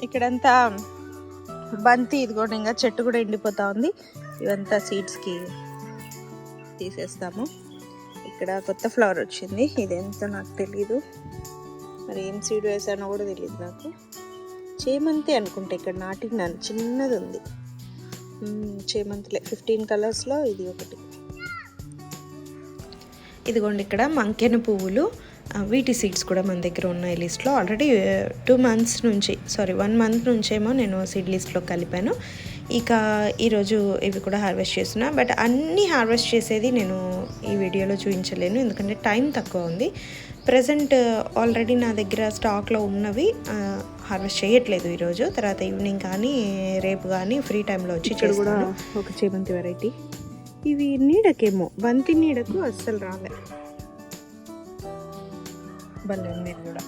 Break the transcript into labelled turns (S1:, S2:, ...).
S1: ఇక్కడంతా బంతి, ఇదిగోండి ఇంకా చెట్టు కూడా ఎండిపోతా ఉంది. ఇవంతా సీడ్స్కి తీసేస్తాము. ఇక్కడ కొత్త ఫ్లవర్ వచ్చింది, ఇదెంతో నాకు తెలీదు, మరి ఏం సీడ్ వేసానో కూడా తెలియదు నాకు. చేమంతి అనుకుంటా, ఇక్కడ నాటినాను, చిన్నది ఉంది. చేమంతిలే 15 కలర్స్లో ఇది ఒకటి. ఇదిగోండి ఇక్కడ మంకెన పువ్వులు, వీటి సీడ్స్ కూడా మన దగ్గర ఉన్నాయి లిస్ట్లో. ఆల్రెడీ 1 మంత్ నుంచేమో నేను సీడ్ లిస్ట్లో కలిపాను. ఇక ఈరోజు ఇవి కూడా హార్వెస్ట్ చేస్తున్నా. బట్ అన్నీ హార్వెస్ట్ చేసేది నేను ఈ వీడియోలో చూపించలేను, ఎందుకంటే టైం తక్కువ ఉంది. ప్రజెంట్ ఆల్రెడీ నా దగ్గర స్టాక్లో ఉన్నవి హార్వెస్ట్ చేయట్లేదు ఈరోజు. తర్వాత ఈవినింగ్ కానీ రేపు కానీ ఫ్రీ టైంలో వచ్చి చేస్తాను. ఒక చేమంతి వెరైటీ, ఇవి నీడకేమో, బంతి నీడకు అస్సలు రాలే. భలే ఉంది ఇది కూడా.